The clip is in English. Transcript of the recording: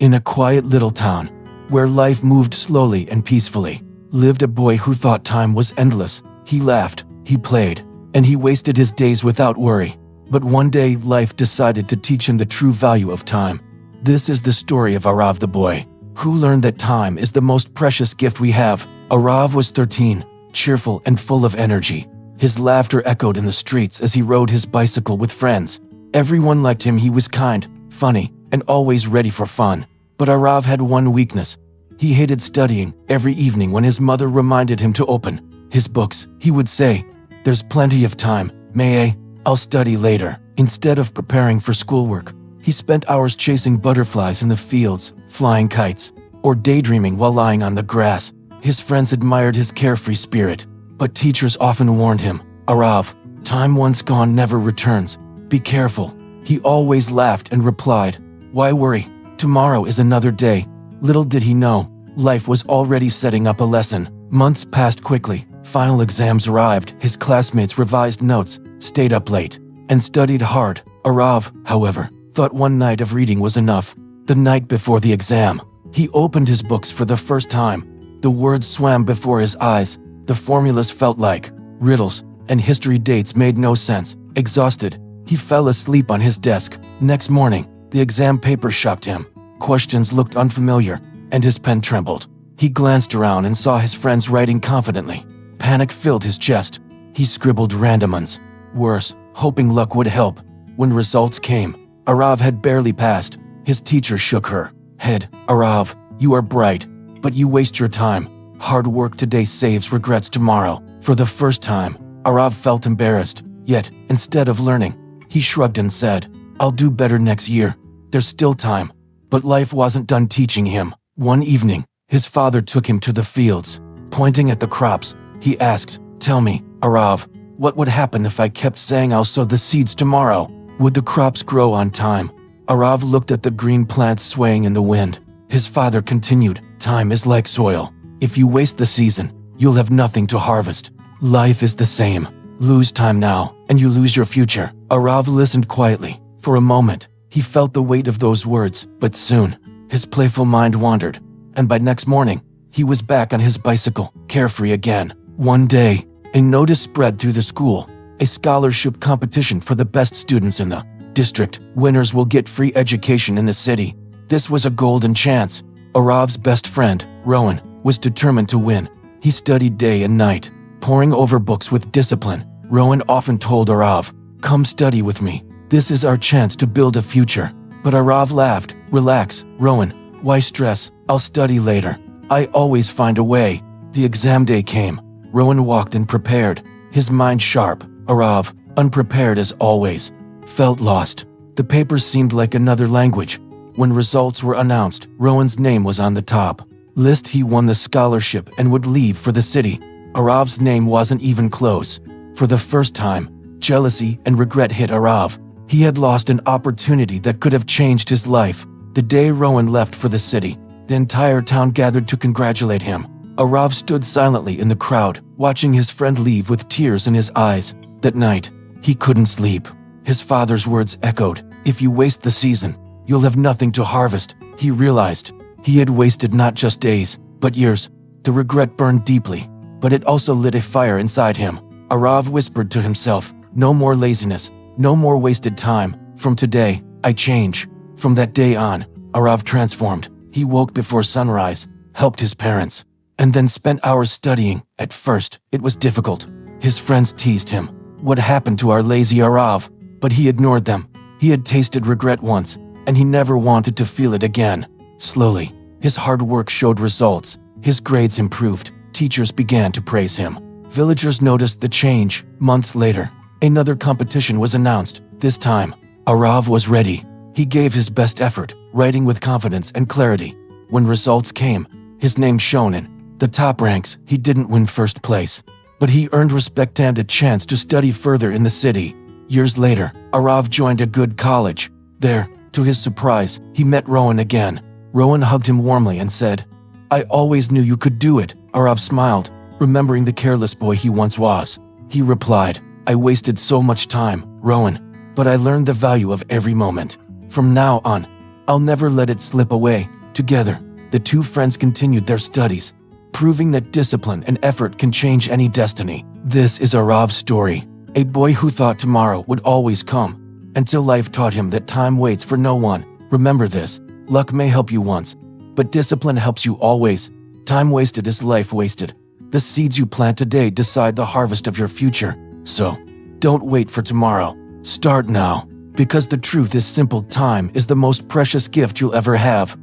In a quiet little town, where life moved slowly and peacefully, lived a boy who thought time was endless. He laughed, he played, and he wasted his days without worry. But one day, life decided to teach him the true value of time. This is the story of Arav the boy, who learned that time is the most precious gift we have. Arav was 13, cheerful and full of energy. His laughter echoed in the streets as he rode his bicycle with friends. Everyone liked him. He was kind, funny, and always ready for fun. But Arav had one weakness. He hated studying. Every evening when his mother reminded him to open his books, he would say, "There's plenty of time, I'll study later." Instead of preparing for schoolwork, he spent hours chasing butterflies in the fields, flying kites, or daydreaming while lying on the grass. His friends admired his carefree spirit, but teachers often warned him, "Arav, time once gone never returns. Be careful." He always laughed and replied, "Why worry? Tomorrow is another day." Little did he know, life was already setting up a lesson. Months passed quickly. Final exams arrived. His classmates revised notes, stayed up late, and studied hard. Arav, however, thought one night of reading was enough. The night before the exam, he opened his books for the first time. The words swam before his eyes. The formulas felt like riddles, and history dates made no sense. Exhausted, he fell asleep on his desk. Next morning, the exam paper shocked him. Questions looked unfamiliar, and his pen trembled. He glanced around and saw his friends writing confidently. Panic filled his chest. He scribbled random words, hoping luck would help. When results came, Arav had barely passed. His teacher shook her head. "Arav, you are bright, but you waste your time. Hard work today saves regrets tomorrow." For the first time, Arav felt embarrassed. Yet, instead of learning, he shrugged and said, "I'll do better next year. There's still time." But life wasn't done teaching him. One evening, his father took him to the fields. Pointing at the crops, he asked, "Tell me, Arav, what would happen if I kept saying I'll sow the seeds tomorrow? Would the crops grow on time?" Arav looked at the green plants swaying in the wind. His father continued, "Time is like soil. If you waste the season, you'll have nothing to harvest. Life is the same. Lose time now, and you lose your future." Arav listened quietly. For a moment, he felt the weight of those words, but soon, his playful mind wandered, and by next morning, he was back on his bicycle, carefree again. One day, a notice spread through the school, a scholarship competition for the best students in the district. Winners will get free education in the city. This was a golden chance. Arav's best friend, Rowan, was determined to win. He studied day and night, poring over books with discipline. Rowan often told Arav, "Come study with me. This is our chance to build a future." But Arav laughed. "Relax, Rowan. Why stress? I'll study later. I always find a way." The exam day came. Rowan walked in prepared, his mind sharp. Arav, unprepared as always, felt lost. The papers seemed like another language. When results were announced, Rowan's name was on the top list. He won the scholarship and would leave for the city. Arav's name wasn't even close. For the first time, jealousy and regret hit Arav. He had lost an opportunity that could have changed his life. The day Rowan left for the city, the entire town gathered to congratulate him. Arav stood silently in the crowd, watching his friend leave with tears in his eyes. That night, he couldn't sleep. His father's words echoed, "If you waste the season, you'll have nothing to harvest." He realized he had wasted not just days, but years. The regret burned deeply, but it also lit a fire inside him. Arav whispered to himself, "No more laziness, no more wasted time. From today, I change." From that day on, Arav transformed. He woke before sunrise, helped his parents, and then spent hours studying. At first, it was difficult. His friends teased him. What happened to our lazy Arav? But he ignored them. He had tasted regret once, and he never wanted to feel it again. Slowly, his hard work showed results. His grades improved. Teachers began to praise him. Villagers noticed the change. Months later, another competition was announced. This time, Arav was ready. He gave his best effort, writing with confidence and clarity. When results came, his name shone in the top ranks. He didn't win first place, but he earned respect and a chance to study further in the city. Years later, Arav joined a good college. There, to his surprise, he met Rowan again. Rowan hugged him warmly and said, "I always knew you could do it." Arav smiled, remembering the careless boy he once was. He replied, "I wasted so much time, Rowan, but I learned the value of every moment. From now on, I'll never let it slip away. Together, the two friends continued their studies, proving that discipline and effort can change any destiny. This is Arav's story, a boy who thought tomorrow would always come, until life taught him that time waits for no one. Remember this, luck may help you once, but discipline helps you always. Time wasted is life wasted. The seeds you plant today decide the harvest of your future. So, don't wait for tomorrow. Start now, because the truth is simple: time is the most precious gift you'll ever have.